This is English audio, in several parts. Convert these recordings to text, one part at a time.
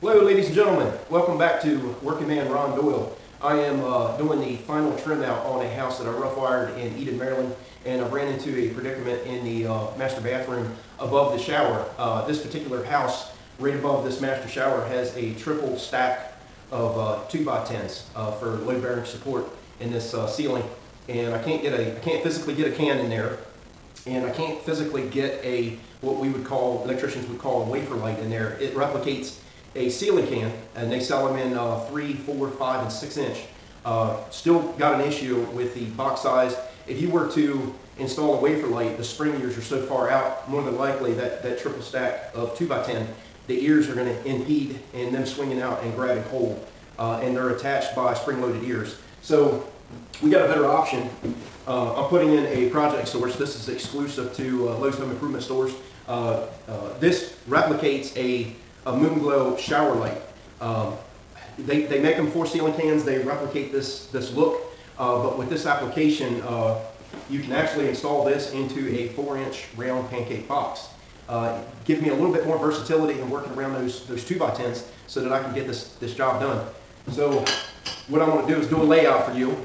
Hello ladies and gentlemen, welcome back to Working Man Ron Doyle. I am doing the final trim out on a house that I rough wired in Eden, Maryland, and I've ran into a predicament in the master bathroom above the shower. This particular house, right above this master shower, has a triple stack of 2x10s for load bearing support in this ceiling, and I can't physically get a can in there, and I can't physically get what electricians would call a wafer light in there. It replicates a ceiling can, and they sell them in 3, 4, 5, and 6 inch. Still got an issue with the box size. If you were to install a wafer light, the spring ears are so far out, more than likely that triple stack of 2x10, the ears are going to impede in them swinging out and grabbing hold. And they're attached by spring-loaded ears. So we got a better option. I'm putting in a project source. This is exclusive to Lowe's Home Improvement stores. This replicates a Moonglow shower light. They make them for ceiling cans. They replicate this look, but with this application, you can actually install this into a 4-inch round pancake box. Give me a little bit more versatility in working around those 2x10s so that I can get this job done. So what I want to do is do a layout for you.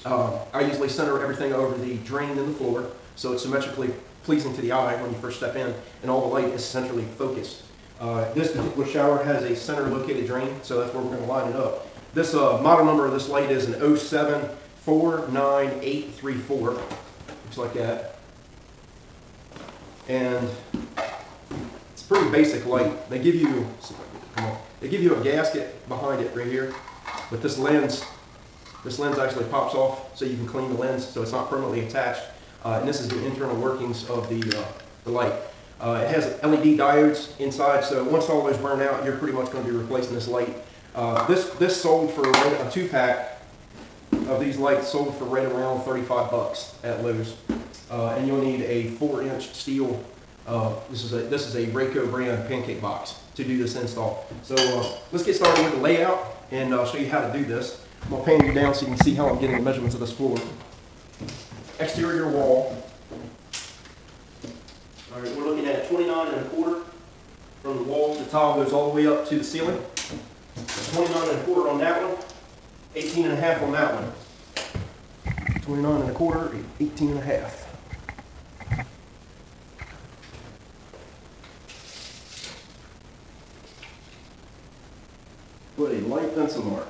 I usually center everything over the drain in the floor, so it's symmetrically pleasing to the eye when you first step in, and all the light is centrally focused. This particular shower has a center located drain, so that's where we're going to line it up. This model number of this light is an 0749834. Looks like that. And it's a pretty basic light. They give you, a gasket behind it right here, but this lens actually pops off so you can clean the lens so it's not permanently attached. And this is the internal workings of the light. It has LED diodes inside, so once all those burn out, you're pretty much going to be replacing this light. This sold for a 2-pack of these lights sold for right around 35 bucks at Lowe's. And you'll need a 4-inch steel. This is a Rayco brand pancake box to do this install. So let's get started with the layout and show you how to do this. I'm going to pan you down so you can see how I'm getting the measurements of this floor. Exterior wall. All right, we're looking at 29 1/4 from the wall to the tile, goes all the way up to the ceiling. 29 1/4 on that one, 18 1/2 on that one. 29 1/4, 18 1/2. Put a light pencil mark.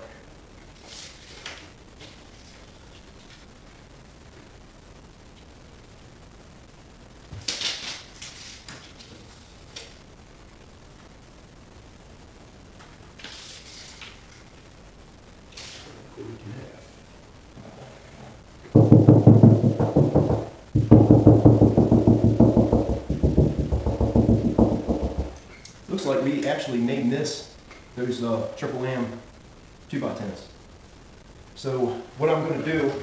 Looks like we actually named those Triple M 2x10s. So what I'm going to do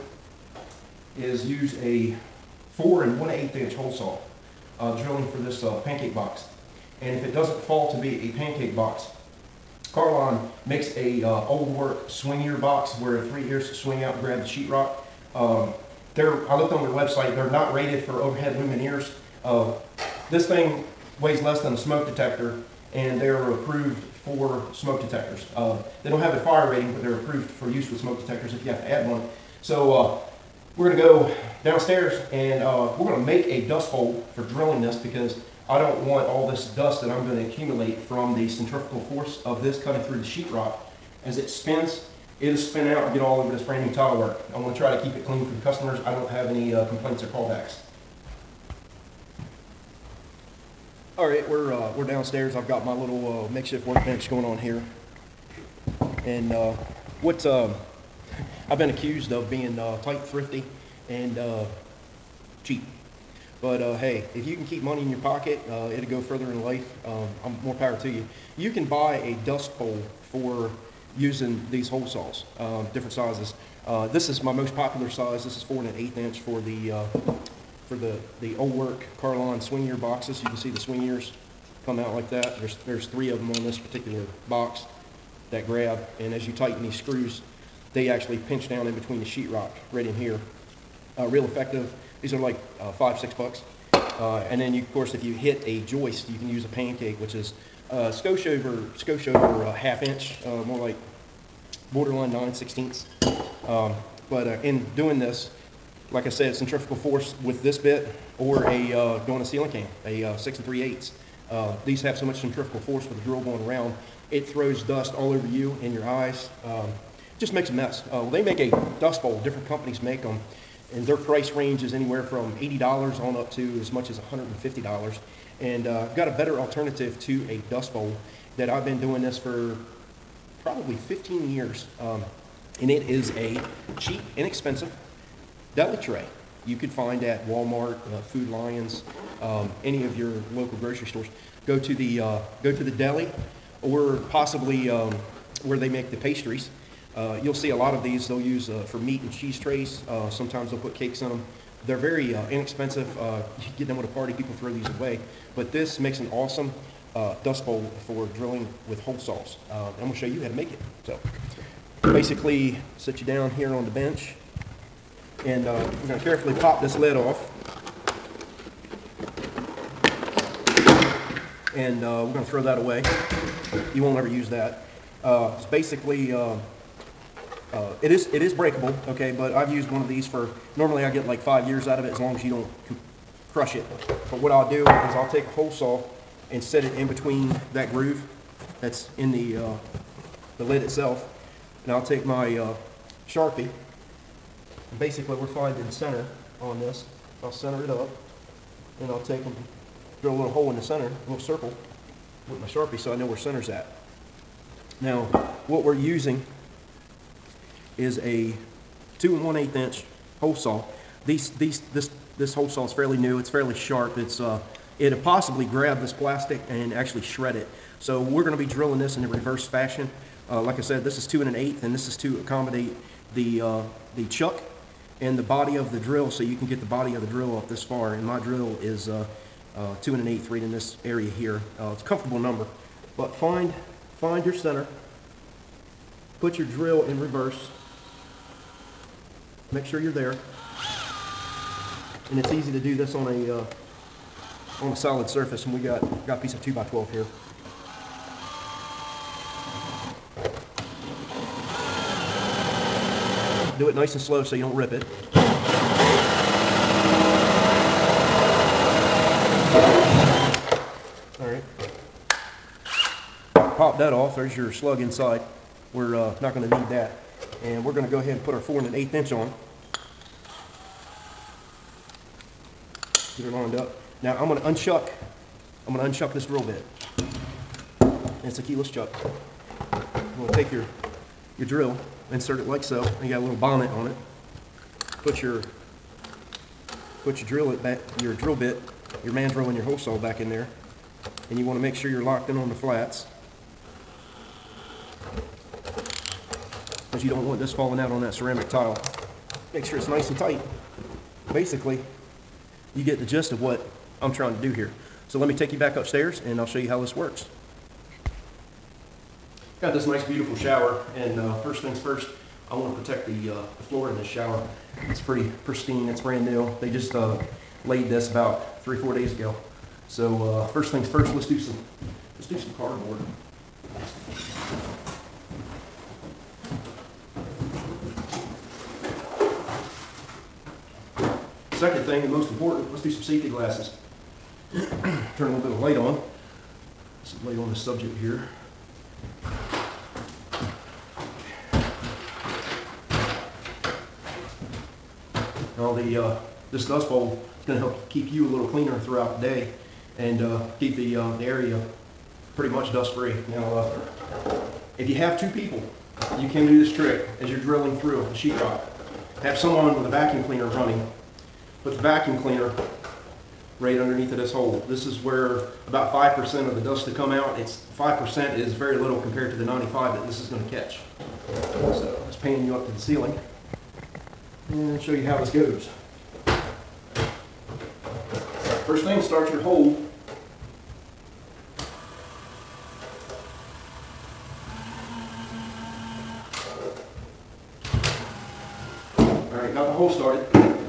is use a 4 1/8 inch hole saw drilling for this pancake box. And if it doesn't fall to be a pancake box, Carlon makes a old work swing ear box where 3 ears swing out and grab the sheetrock. I looked on their website. They're not rated for overhead luminaires. This thing weighs less than a smoke detector, and they're approved for smoke detectors. They don't have a fire rating, but they're approved for use with smoke detectors if you have to add one. So we're going to go downstairs, and we're going to make a dust hole for drilling this because I don't want all this dust that I'm going to accumulate from the centrifugal force of this cutting through the sheetrock. As it spins, it'll spin out and get all over this brand new tile work. I'm going to try to keep it clean for the customers. I don't have any complaints or callbacks. All right, we're downstairs. I've got my little makeshift workbench going on here, and I've been accused of being tight, thrifty, and cheap. But hey, if you can keep money in your pocket, it'll go further in life. More power to you. You can buy a dust hole for using these hole saws, different sizes. This is my most popular size. This is 4 1/8 inch for the old work Carlon swing ear boxes. You can see the swing ears come out like that. There's 3 of them on this particular box that grab, and as you tighten these screws, they actually pinch down in between the sheetrock right in here. Real effective. These are like $5, $6. And then, of course, if you hit a joist, you can use a pancake, which is Skosh over a ½ inch, more like borderline 9/16. But in doing this, like I said, centrifugal force with this bit or doing a sealing can, a 6 3/8. These have so much centrifugal force with the drill going around, it throws dust all over you and your eyes. Just makes a mess. They make a dust bowl. Different companies make them, and their price range is anywhere from $80 on up to as much as $150. And I've got a better alternative to a dust bowl that I've been doing this for probably 15 years. And it is a cheap, inexpensive deli tray you could find at Walmart, Food Lions, any of your local grocery stores. Go to the deli, or possibly where they make the pastries. You'll see a lot of these they'll use for meat and cheese trays. Sometimes they'll put cakes in them. They're very inexpensive. You get them at a party, people throw these away. But this makes an awesome dust bowl for drilling with hole saws. I'm going to show you how to make it. So basically, sit you down here on the bench, and we're going to carefully pop this lid off. And we're going to throw that away. You won't ever use that. It's basically, it is breakable, okay, but I've used one of these for, normally I get like 5 years out of it as long as you don't crush it. But what I'll do is I'll take a hole saw and set it in between that groove that's in the lid itself. And I'll take my Sharpie. Basically, we're finding center on this. I'll center it up, and I'll take and drill a little hole in the center, a little circle with my Sharpie so I know where center's at. Now, what we're using is a 2 1/8 inch hole saw. This hole saw is fairly new. It's fairly sharp. It'll possibly grab this plastic and actually shred it. So we're going to be drilling this in a reverse fashion. Like I said, this is 2 1/8, and this is to accommodate the chuck and the body of the drill, so you can get the body of the drill up this far. And my drill is 2 1/8 right in this area here. It's a comfortable number, but find your center. Put your drill in reverse. Make sure you're there. And it's easy to do this on a solid surface, and we got a piece of 2x12 here. Do it nice and slow so you don't rip it. All right. Pop that off. There's your slug inside. We're not going to need that. And we're going to go ahead and put our 4 1/8 inch on. Get it lined up. Now I'm going to unchuck this drill bit. It's a keyless chuck. I'm going to take your drill, insert it like so. And you got a little bonnet on it. Put your drill bit, your mandrel, and your hole saw back in there. And you want to make sure you're locked in on the flats, because you don't want this falling out on that ceramic tile. Make sure it's nice and tight. Basically, you get the gist of what I'm trying to do here. So let me take you back upstairs and I'll show you how this works. Got this nice beautiful shower, and first things first, I want to protect the floor in this shower. It's pretty pristine, it's brand new. They just laid this about 3 or 4 days ago. So first things first, let's do some cardboard. Second thing, and most important, let's do some safety glasses. Turn a little bit of light on. Some light on the subject here. Now this dust bowl is going to help keep you a little cleaner throughout the day, and keep the area pretty much dust free. Now, if you have 2 people, you can do this trick as you're drilling through the sheetrock. Have someone with a vacuum cleaner running. Put the vacuum cleaner right underneath of this hole. This is where about 5% of the dust to come out. 5% is very little compared to the 95 that this is going to catch. So it's panning you up to the ceiling. And I'll show you how this goes. First thing, start your hole. Alright, got the hole started.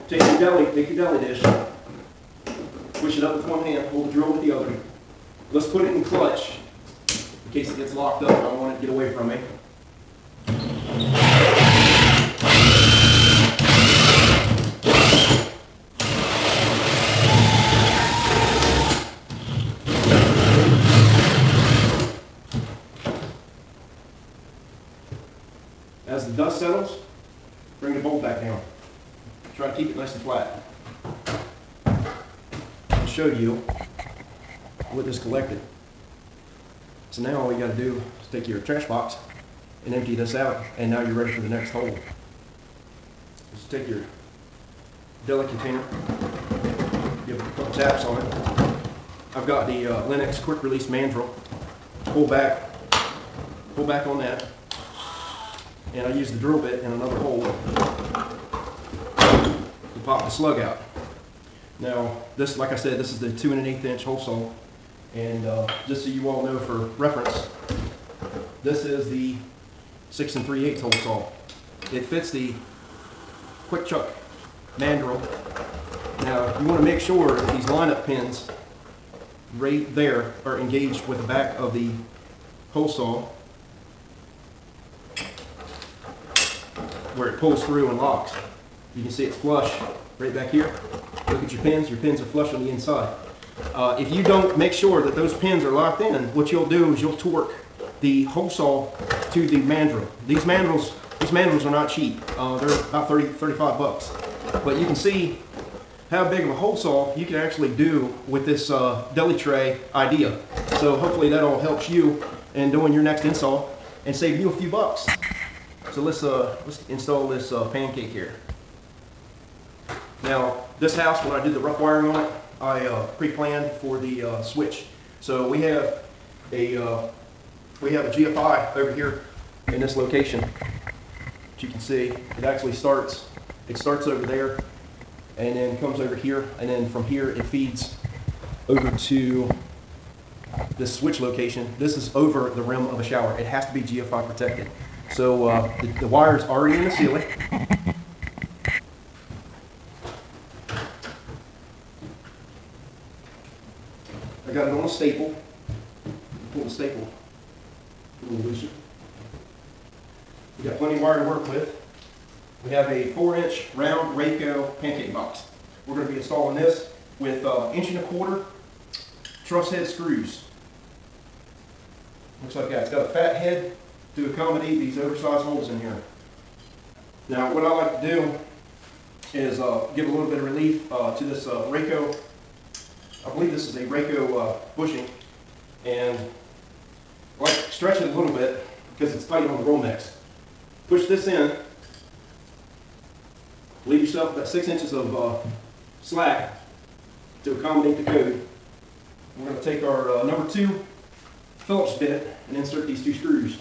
Take your deli dish, push it up with one hand, hold the drill with the other. Let's put it in clutch. case it gets locked up. I don't want it to get away from me. As the dust settles, bring the bolt back down. Try to keep it nice and flat. I'll show you what this collected. So now all you got to do is take your trash box and empty this out, and now you're ready for the next hole. Just take your deli container, give it a couple taps on it. I've got the Lennox quick release mandrel. Pull back on that, and I use the drill bit in another hole to pop the slug out. Now this, like I said, this is the 2 1/8 inch hole saw, and just so you all know for reference, this is the 6 3/8 hole saw. It fits the quick chuck mandrel. Now you want to make sure that these lineup pins right there are engaged with the back of the hole saw, where it pulls through and locks. You can see it's flush right back here. Look at your pins are flush on the inside. If you don't make sure that those pins are locked in, what you'll do is you'll torque the hole saw to the mandrel. These mandrels are not cheap. They're about 35 bucks. But you can see how big of a hole saw you can actually do with this deli tray idea. So hopefully that all helps you in doing your next install and save you a few bucks. So let's install this pancake here. Now this house, when I did the rough wiring on it, I pre-planned for the switch. So we have a GFI over here in this location. As you can see, it actually starts over there, and then comes over here, and then from here it feeds over to this switch location. This is over the rim of a shower. It has to be GFI protected. So the wire's already in the ceiling. I got it on a staple. Pull the staple a little looser. We got plenty of wire to work with. We have a 4-inch round Rayco pancake box. We're going to be installing this with 1.25 inch truss head screws. Looks like that. It's got a fat head to accommodate these oversized holes in here. Now what I like to do is give a little bit of relief to this Rayco. I believe this is a Rayco bushing, and I like to stretch it a little bit because it's tight on the Romex. Push this in, leave yourself about 6 inches of slack to accommodate the code. We're going to take our number 2 Phillips bit and insert these 2 screws.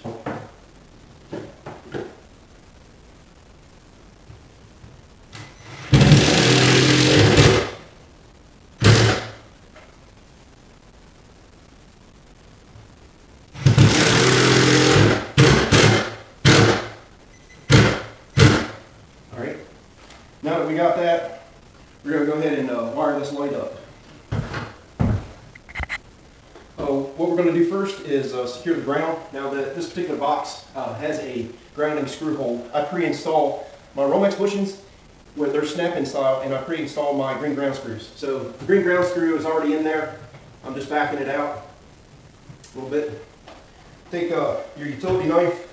Now that we got that, we're going to go ahead and wire this light up. What we're going to do first is secure the ground. Now this particular box has a grounding screw hole. I pre-install my Romex bushings where they're snap-in style, and I pre-install my green ground screws. So the green ground screw is already in there. I'm just backing it out a little bit. Take your utility knife.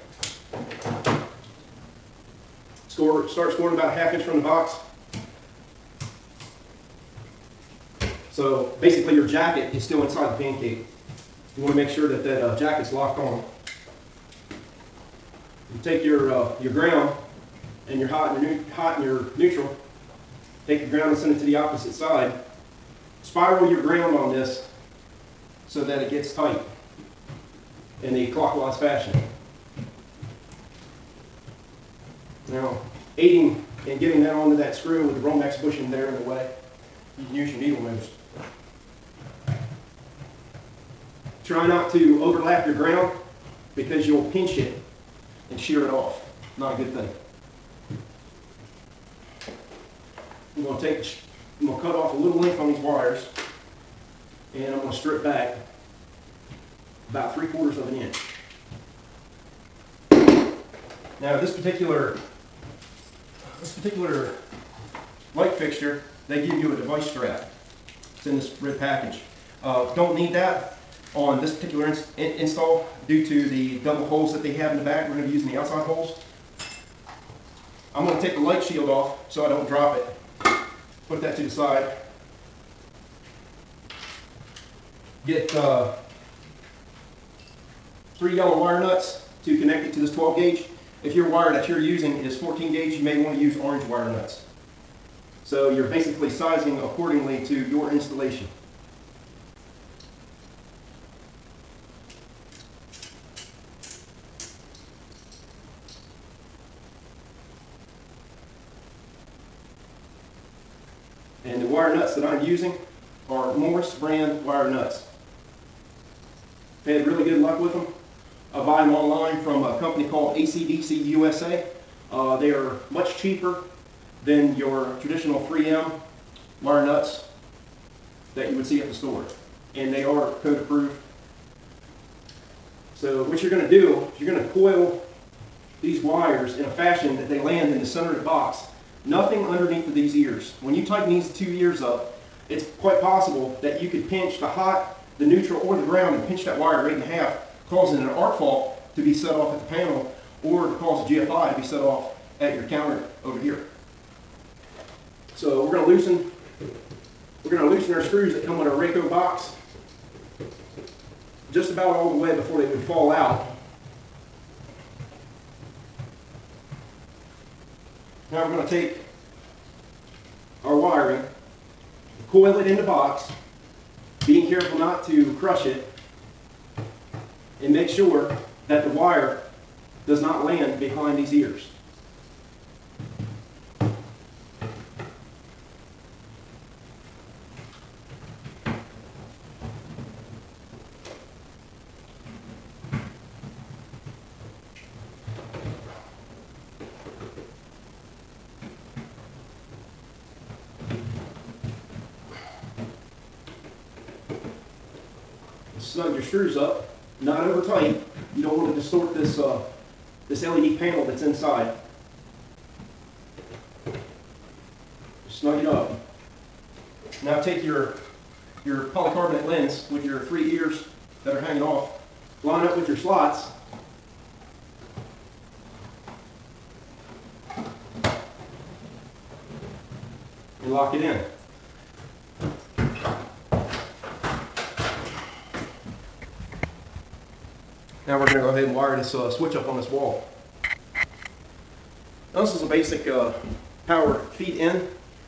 Start scoring about a 1/2 inch from the box. So basically your jacket is still inside the pancake. You want to make sure that that jacket's locked on. You take your ground and your hot and your neutral. Take your ground and send it to the opposite side. Spiral your ground on this so that it gets tight in a clockwise fashion. Now, aiding in getting that onto that screw with the Romex bushing there in the way, you can use your needle movers. Try not to overlap your ground because you'll pinch it and shear it off. Not a good thing. I'm going to cut off a little length on these wires, and I'm going to strip back about 3/4 of an inch. Now this particular light fixture, they give you a device strap. It's in this red package. Don't need that on this particular install due to the double holes that they have in the back. We're going to be using the outside holes. I'm going to take the light shield off so I don't drop it. Put that to the side. Get 3 yellow wire nuts to connect it to this 12 gauge. If your wire that you're using is 14 gauge, you may want to use orange wire nuts. So you're basically sizing accordingly to your installation. And the wire nuts that I'm using are Morse brand wire nuts. I had really good luck with them. I buy them online from a company called ACDC USA. They are much cheaper than your traditional 3M wire nuts that you would see at the store. And they are code approved. So what you're going to do is you're going to coil these wires in a fashion that they land in the center of the box. Nothing underneath of these ears. When you tighten these 2 ears up, it's quite possible that you could pinch the hot, the neutral, or the ground and pinch that wire right in half, causing an arc fault to be set off at the panel, or to cause a GFI to be set off at your counter over here. So we're going to loosen our screws that come with our Rayco box just about all the way before they would fall out. Now we're going to take our wiring, coil it in the box, being careful not to crush it, and make sure that the wire does not land behind these ears. Snug your screws up, not over tight. You don't want to distort this this LED panel that's inside. Snug it up. Now take your polycarbonate lens with your 3 ears that are hanging off. Line up with your slots. And lock it in. Now we're going to go ahead and wire this switch up on this wall. Now this is a basic power feed in,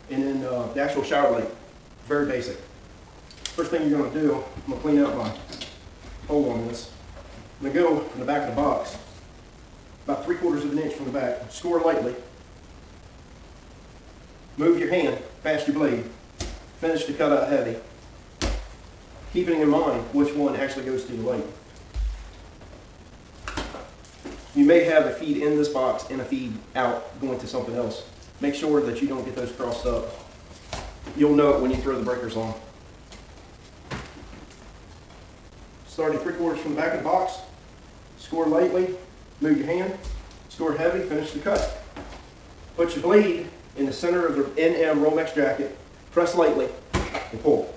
and then the actual shower light. Very basic. First thing you're going to do, I'm going to clean out my hole on this. I'm going to go in the back of the box, about 3/4 of an inch from the back. Score lightly. Move your hand past your blade. Finish the cut out heavy. Keeping in mind which one actually goes to the light. You may have a feed in this box and a feed out going to something else. Make sure that you don't get those crossed up. You'll know it when you throw the breakers on. Starting 3/4 from the back of the box, score lightly, move your hand, score heavy, finish the cut. Put your blade in the center of the NM Romex jacket, press lightly, and pull.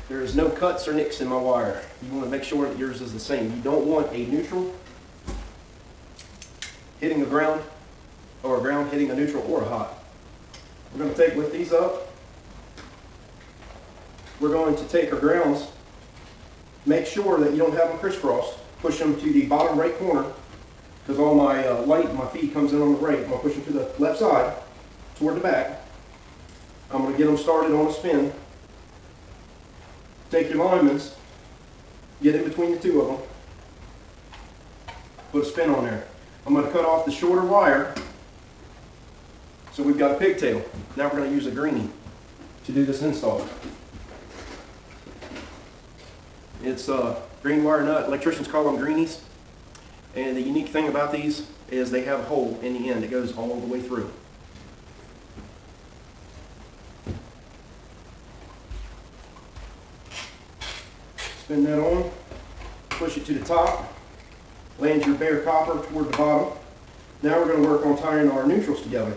There is no cuts or nicks in my wire. You want to make sure that yours is the same. You don't want a neutral hitting the ground, or a ground hitting a neutral or a hot. We're going to lift these up. We're going to take our grounds, make sure that you don't have them crisscross. Push them to the bottom right corner, because all my light and my feed comes in on the right. I'm going to push them to the left side, toward the back. I'm going to get them started on a spin. Take your linements, get in between the two of them, put a spin on there. I'm going to cut off the shorter wire, so we've got a pigtail. Now we're going to use a greenie to do this install. It's green wire nut. Electricians call them greenies. And the unique thing about these is they have a hole in the end that goes all the way through. Spin that on, push it to the top, land your bare copper toward the bottom. Now we're going to work on tying our neutrals together.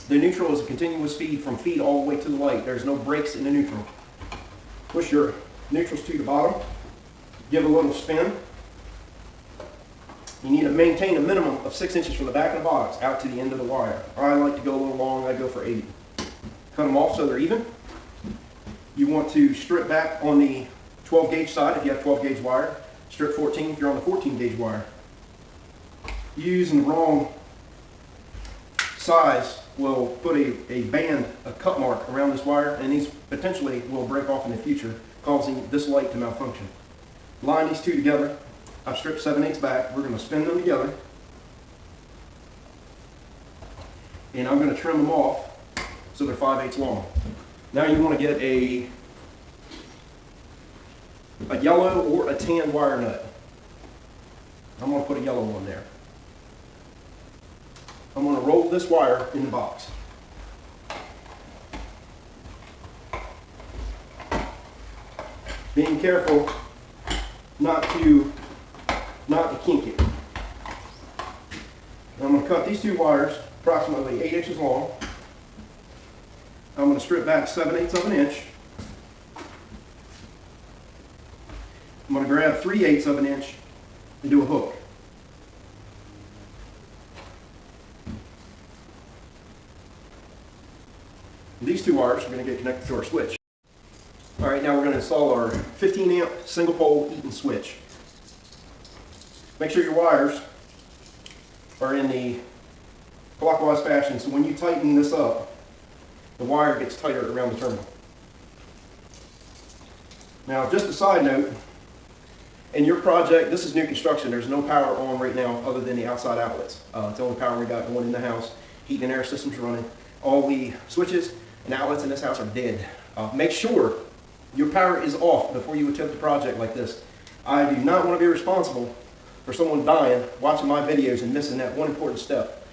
The neutral is a continuous feed from feed all the way to the light. There's no breaks in the neutral. Push your neutrals to the bottom, give a little spin. You need to maintain a minimum of 6 inches from the back of the box out to the end of the wire. I like to go a little long, I go for 80. Cut them off so they're even. You want to strip back on the 12 gauge side if you have 12 gauge wire. Strip 14 if you're on the 14 gauge wire. Using the wrong size will put a band, a cut mark around this wire, and these potentially will break off in the future, causing this light to malfunction. Line these two together. I've stripped 7/8 back. We're going to spin them together. And I'm going to trim them off so they're 5/8 long. Now you want to get a yellow or a tan wire nut. I'm going to put a yellow one there. I'm going to roll this wire in the box. Being careful not to kink it. I'm going to cut these two wires approximately 8 inches long. I'm going to strip back 7/8 of an inch. I'm going to grab 3/8 of an inch and do a hook. These two wires are going to get connected to our switch. All right, now we're going to install our 15 amp single pole Eaton switch. Make sure your wires are in the clockwise fashion, so when you tighten this up, the wire gets tighter around the terminal. Now, just a side note, in your project, this is new construction. There's no power on right now other than the outside outlets. It's the only power we got going in the house. Heat and air system's running. All the switches and outlets in this house are dead. Make sure your power is off before you attempt a project like this. I do not want to be responsible for someone dying watching my videos and missing that one important step.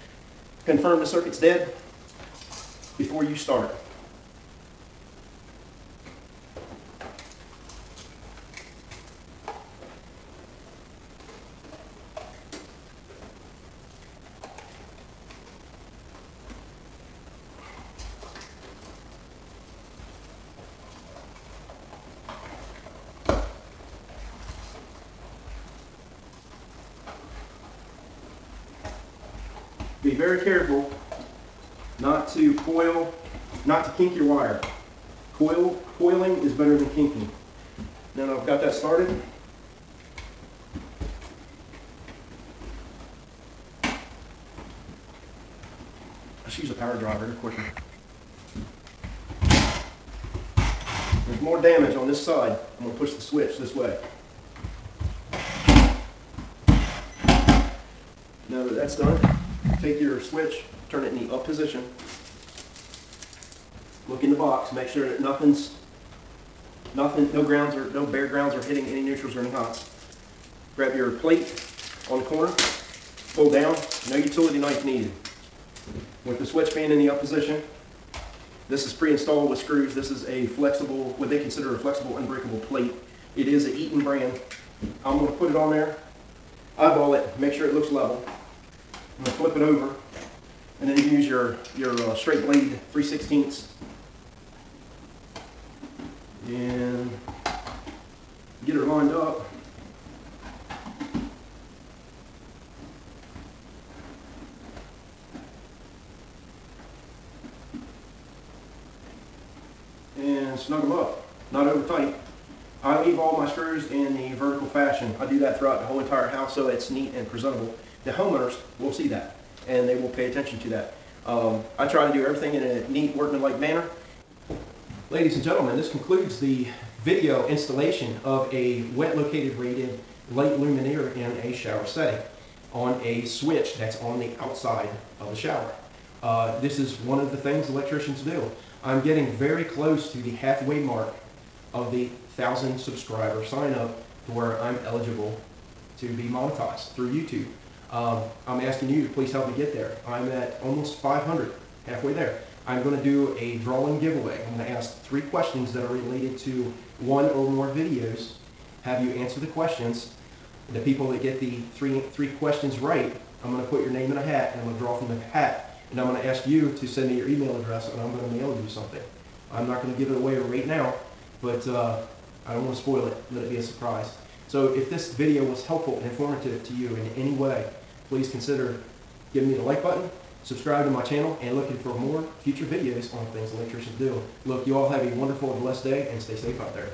Confirm the circuit's dead before you start. Be very careful not to kink your wire. Coiling is better than kinking. Now that I've got that started, let's use a power driver here quicker. There's more damage on this side. I'm going to push the switch this way. Now that that's done, take your switch, turn it in the up position. Look in the box, make sure that no bare grounds are hitting any neutrals or any hots. Grab your plate on the corner, pull down, no utility knife needed. With the switch being in the up position, this is pre-installed with screws. This is a flexible, what they consider a flexible unbreakable plate. It is an Eaton brand. I'm going to put it on there, eyeball it, make sure it looks level. I'm going to flip it over, and then use your straight blade 3/16 and get her lined up. And snug them up, not over tight. I leave all my screws in the vertical fashion. I do that throughout the whole entire house so it's neat and presentable. The homeowners will see that, and they will pay attention to that. I try to do everything in a neat, workmanlike manner. Ladies and gentlemen, this concludes the video installation of a wet located rated light luminaire in a shower setting on a switch that's on the outside of the shower. This is one of the things electricians do. I'm getting very close to the halfway mark of the 1,000 subscriber sign up to where I'm eligible to be monetized through YouTube. I'm asking you to please help me get there. I'm at almost 500, halfway there. I'm going to do a drawing giveaway. I'm going to ask 3 questions that are related to 1 or more videos, have you answer the questions. The people that get the three questions right, I'm going to put your name in a hat, and I'm going to draw from the hat, and I'm going to ask you to send me your email address, and I'm going to mail you something. I'm not going to give it away right now, but I don't want to spoil it. Let it be a surprise. So if this video was helpful and informative to you in any way, please consider giving me the like button, subscribe to my channel, and looking for more future videos on things electricians do. Look, you all have a wonderful and blessed day, and stay safe out there.